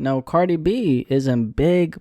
Now, Cardi B is in big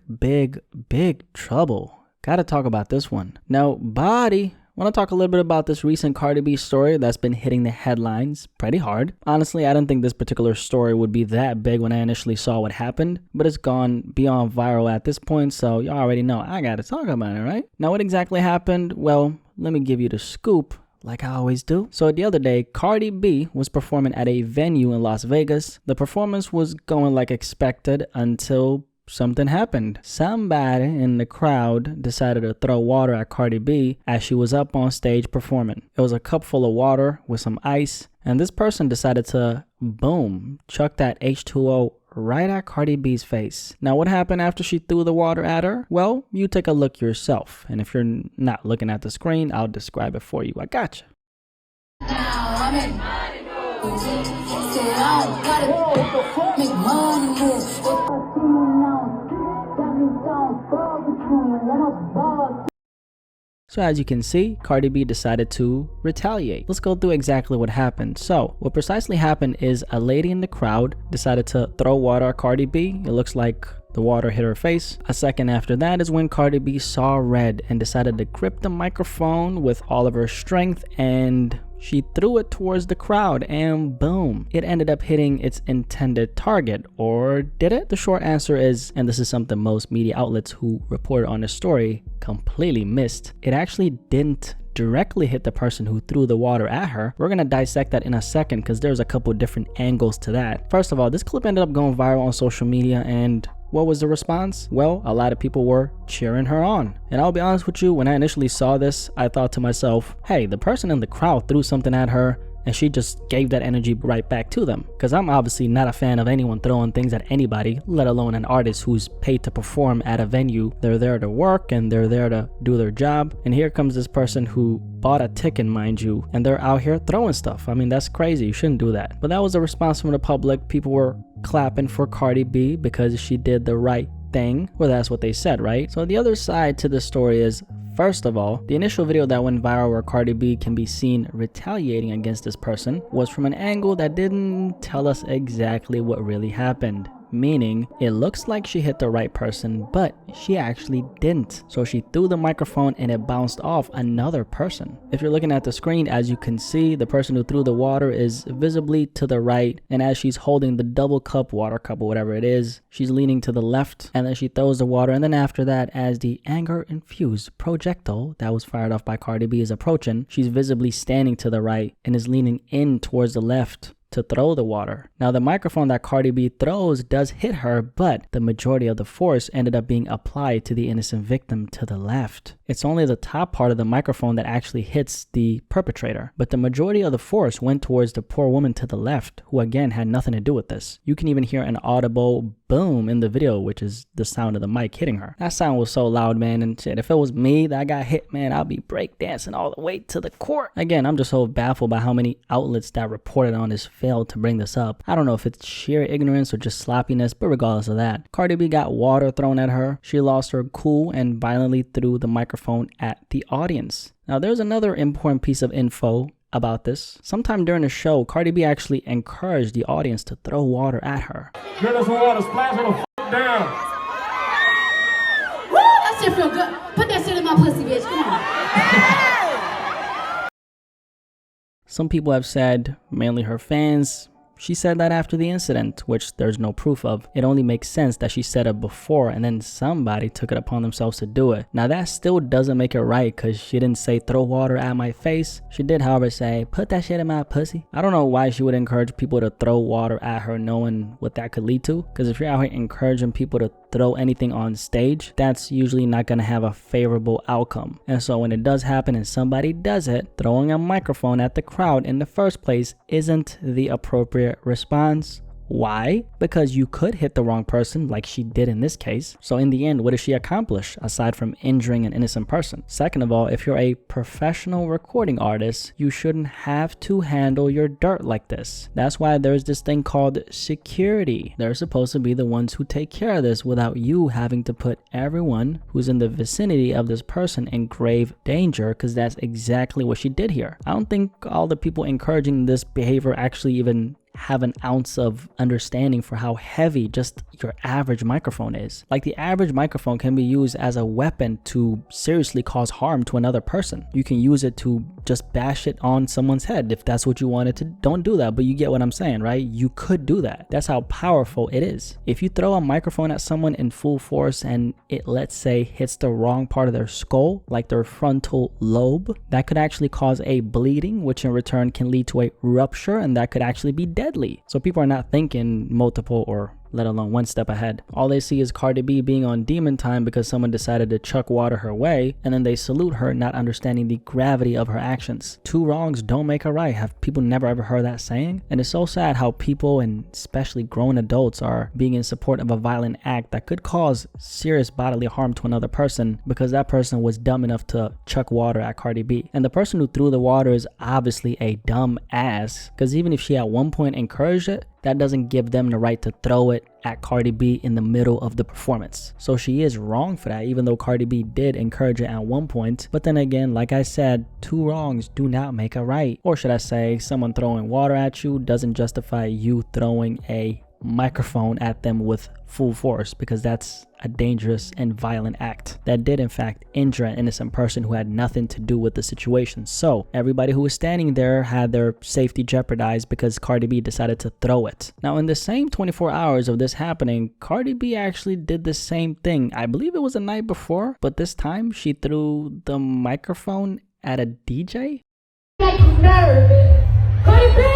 trouble. Gotta talk about this one. Now, want to talk a little bit about this recent Cardi B story that's been hitting the headlines pretty hard. Honestly, I didn't think this particular story would be that big when I initially saw what happened, but it's gone beyond viral at this point, so y'all already know I gotta talk about it, right? Now, what exactly happened? Well, let me give you the scoop, like I always do. So the other day, Cardi B was performing at a venue in Las Vegas. The performance was going like expected until something happened. Somebody in the crowd decided to throw water at Cardi B as she was up on stage performing. It was a cup full of water with some ice, and this person decided to, boom, chuck that H2O right at Cardi B's face. Now, what happened after she threw the water at her? Well, you take a look yourself. And if you're not looking at the screen, I'll describe it for you. I gotcha. So as you can see, Cardi B decided to retaliate. Let's go through exactly what happened. So what precisely happened is a lady in the crowd decided to throw water at Cardi B. It looks like the water hit her face. A second after that is when Cardi B saw red and decided to grip the microphone with all of her strength, and she threw it towards the crowd, and boom, it ended up hitting its intended target. Or did it? The short answer is, and this is something most media outlets who reported on this story completely missed, it actually didn't directly hit the person who threw the water at her. We're gonna dissect that in a second because there's a couple different angles to that. First of all, this clip ended up going viral on social media, and what was the response? Well, a lot of people were cheering her on. And I'll be honest with you, when I initially saw this, I thought to myself, hey, the person in the crowd threw something at her and she just gave that energy right back to them. Because I'm obviously not a fan of anyone throwing things at anybody, let alone an artist who's paid to perform at a venue. They're there to work and they're there to do their job. And here comes this person who bought a ticket, mind you, and they're out here throwing stuff. I mean, that's crazy. You shouldn't do that. But that was a response from the public. People were clapping for Cardi B because she did the right thing. Well, that's what they said, right? So the other side to the story is, first of all, the initial video that went viral where Cardi B can be seen retaliating against this person was from an angle that didn't tell us exactly what really happened. Meaning, it looks like she hit the right person, but she actually didn't. So she threw the microphone and it bounced off another person. If you're looking at the screen, as you can see, the person who threw the water is visibly to the right, and as she's holding the double cup, water cup or whatever it is, she's leaning to the left, and then she throws the water, and then after that, as the anger-infused projectile that was fired off by Cardi B is approaching, she's visibly standing to the right and is leaning in towards the left to throw the water. Now, the microphone that Cardi B throws does hit her, but the majority of the force ended up being applied to the innocent victim to the left. It's only the top part of the microphone that actually hits the perpetrator, but the majority of the force went towards the poor woman to the left, who again had nothing to do with this. You can even hear an audible boom in the video, which is the sound of the mic hitting her. That sound was so loud, man, and shit, if it was me that got hit, man, I'll be breakdancing all the way to the court. Again, I'm just so baffled by how many outlets that reported on this failed to bring this up. I don't know if it's sheer ignorance or just sloppiness, but regardless of that, Cardi B got water thrown at her. She lost her cool and violently threw the microphone at the audience. Now, there's another important piece of info about this. Sometime during the show, Cardi B actually encouraged the audience to throw water at her. Get us some water, splash her the f down. Woo, that shit feel good. Put that shit in my pussy, bitch. Come on. Some people have said, mainly her fans, she said that after the incident, which there's no proof of. It only makes sense that she said it before and then somebody took it upon themselves to do it. Now that still doesn't make it right because she didn't say throw water at my face. She did, however, say put that shit in my pussy. I don't know why she would encourage people to throw water at her knowing what that could lead to, because if you're out here encouraging people to throw anything on stage, that's usually not going to have a favorable outcome. And so when it does happen and somebody does it, throwing a microphone at the crowd in the first place isn't the appropriate response. Why? Because you could hit the wrong person like she did in this case. So in the end, what does she accomplish aside from injuring an innocent person? Second of all, if you're a professional recording artist, you shouldn't have to handle your dirt like this. That's why there's this thing called security. They're supposed to be the ones who take care of this without you having to put everyone who's in the vicinity of this person in grave danger, because that's exactly what she did here. I don't think all the people encouraging this behavior actually even have an ounce of understanding for how heavy just your average microphone is. Like, the average microphone can be used as a weapon to seriously cause harm to another person. You can use it to just bash it on someone's head if that's what you wanted to. Don't do that, but you get what I'm saying, right? You could do that. That's how powerful it is. If you throw a microphone at someone in full force and it, let's say, hits the wrong part of their skull, like their frontal lobe, that could actually cause a bleeding, which in return can lead to a rupture, and that could actually be deadly. So people are not thinking multiple or let alone one step ahead. All they see is Cardi B being on demon time because someone decided to chuck water her way, and then they salute her, not understanding the gravity of her actions. Two wrongs don't make a right. Have people never ever heard that saying? And it's so sad how people, and especially grown adults, are being in support of a violent act that could cause serious bodily harm to another person because that person was dumb enough to chuck water at Cardi B. And the person who threw the water is obviously a dumb ass, because even if she at one point encouraged it, that doesn't give them the right to throw it at Cardi B in the middle of the performance. So she is wrong for that, even though Cardi B did encourage it at one point. But then again, like I said, two wrongs do not make a right. Or should I say, someone throwing water at you doesn't justify you throwing a microphone at them with full force, because that's a dangerous and violent act that did in fact injure an innocent person who had nothing to do with the situation. So everybody who was standing there had their safety jeopardized because Cardi B decided to throw it. Now, in the same 24 hours of this happening, Cardi B actually did the same thing. I believe it was the night before, but this time she threw the microphone at a DJ. Like nerve. Cardi B!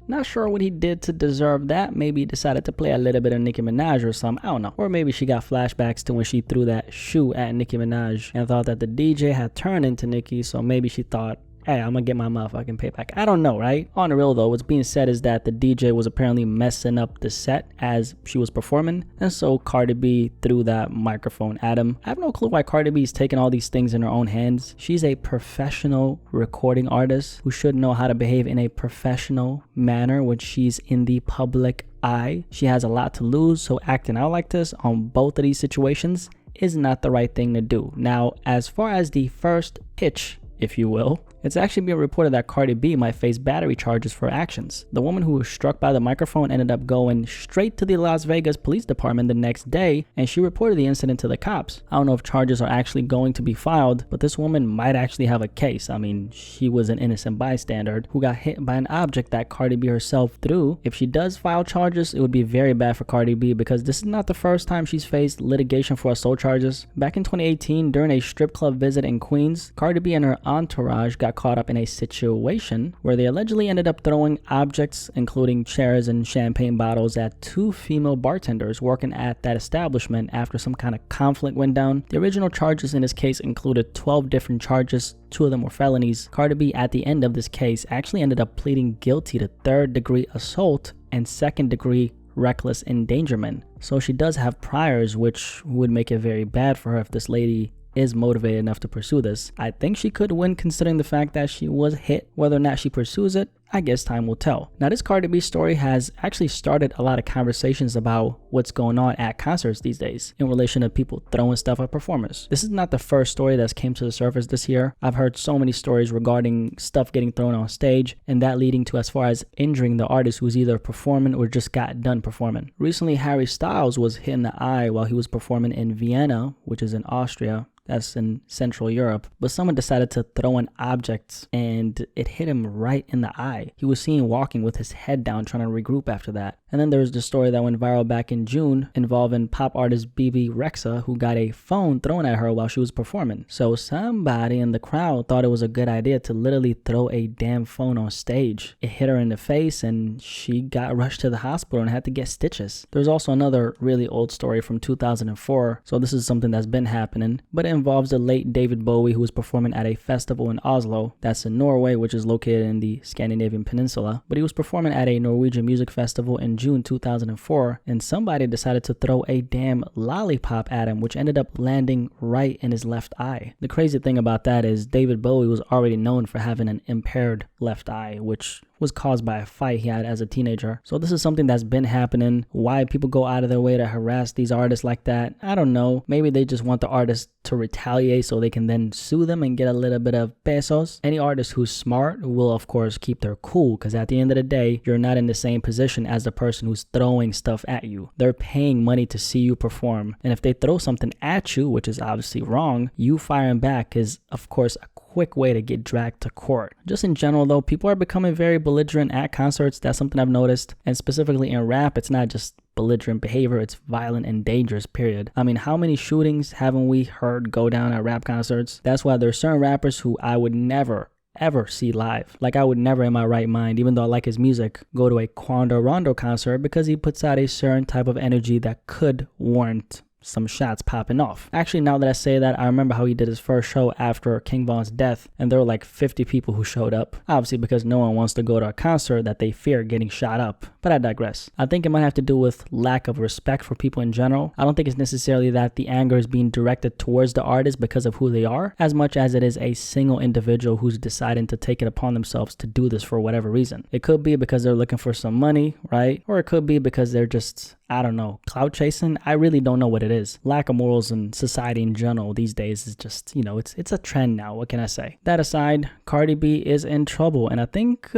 Not sure what he did to deserve that. Maybe he decided to play a little bit of Nicki Minaj or something. I don't know. Or maybe she got flashbacks to when she threw that shoe at Nicki Minaj and thought that the DJ had turned into Nicki. So maybe she thought, hey, I'm gonna get my motherfucking payback. I don't know, right? On the real though, what's being said is that the DJ was apparently messing up the set as she was performing, and so Cardi B threw that microphone at him. I have no clue why Cardi B is taking all these things in her own hands. She's a professional recording artist who should know how to behave in a professional manner when she's in the public eye. She has a lot to lose, so acting out like this on both of these situations is not the right thing to do. Now, as far as the first pitch, if you will, it's actually being reported that Cardi B might face battery charges for actions. The woman who was struck by the microphone ended up going straight to the Las Vegas police department the next day, and she reported the incident to the cops. I don't know if charges are actually going to be filed, but this woman might actually have a case. I mean, she was an innocent bystander who got hit by an object that Cardi B herself threw. If she does file charges, it would be very bad for Cardi B because this is not the first time she's faced litigation for assault charges. Back in 2018, during a strip club visit in Queens, Cardi B and her entourage got caught up in a situation where they allegedly ended up throwing objects, including chairs and champagne bottles, at two female bartenders working at that establishment after some kind of conflict went down. The original charges in this case included 12 different charges. 2 of them were felonies. Cardi B, at the end of this case, actually ended up pleading guilty to 3rd-degree assault and 2nd-degree reckless endangerment. So she does have priors, which would make it very bad for her if this lady is motivated enough to pursue this. I think she could win considering the fact that she was hit. Whether or not she pursues it, I guess time will tell. Now, this Cardi B story has actually started a lot of conversations about what's going on at concerts these days in relation to people throwing stuff at performers. This is not the first story that's came to the surface this year. I've heard so many stories regarding stuff getting thrown on stage and that leading to as far as injuring the artist who's either performing or just got done performing. Recently, Harry Styles was hit in the eye while he was performing in Vienna, which is in Austria. That's in Central Europe. But someone decided to throw an object and it hit him right in the eye. He was seen walking with his head down trying to regroup after that. And then there was the story that went viral back in June involving pop artist BB Rexa, who got a phone thrown at her while she was performing. So somebody in the crowd thought it was a good idea to literally throw a damn phone on stage. It hit her in the face and she got rushed to the hospital and had to get stitches. There's also another really old story from 2004. So this is something that's been happening, but it involves the late David Bowie, who was performing at a festival in Oslo. That's in Norway, which is located in the Scandinavian peninsula. But he was performing at a Norwegian music festival in June 2004, and somebody decided to throw a damn lollipop at him, which ended up landing right in his left eye. The crazy thing about that is David Bowie was already known for having an impaired left eye, which was caused by a fight he had as a teenager. So this is something that's been happening. Why people go out of their way to harass these artists like that, I don't know. Maybe they just want the artist to retaliate so they can then sue them and get a little bit of pesos. Any artist who's smart will of course keep their cool, because at the end of the day, you're not in the same position as the person who's throwing stuff at you. They're paying money to see you perform, and if they throw something at you, which is obviously wrong, you firing back is of course a quick way to get dragged to court. Just in general though, people are becoming very belligerent at concerts. That's something I've noticed, and specifically in rap, it's not just belligerent behavior, it's violent and dangerous, period. I mean, how many shootings haven't we heard go down at rap concerts? That's why there's certain rappers who I would never ever see live. Like, I would never in my right mind, even though I like his music, go to a Quando Rondo concert, because he puts out a certain type of energy that could warrant some shots popping off. Actually, now that I say that, I remember how he did his first show after King Von's death, and there were like 50 people who showed up, obviously because no one wants to go to a concert that they fear getting shot up. But I digress. I think it might have to do with lack of respect for people in general. I don't think it's necessarily that the anger is being directed towards the artist because of who they are, as much as it is a single individual who's deciding to take it upon themselves to do this for whatever reason. It could be because they're looking for some money, right? Or it could be because they're just, I don't know, clout chasing. I really don't know what it is. Lack of morals in society in general these days is just, it's a trend now. What can I say? That aside, Cardi B is in trouble, and I think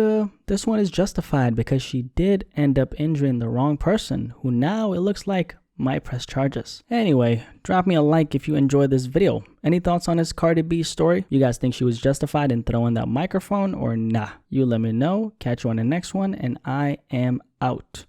this one is justified because she did end up injuring the wrong person, who now it looks like might press charges. Anyway, drop me a like if you enjoyed this video. Any thoughts on this Cardi B story? You guys think she was justified in throwing that microphone or nah? You let me know. Catch you on the next one, and I am out.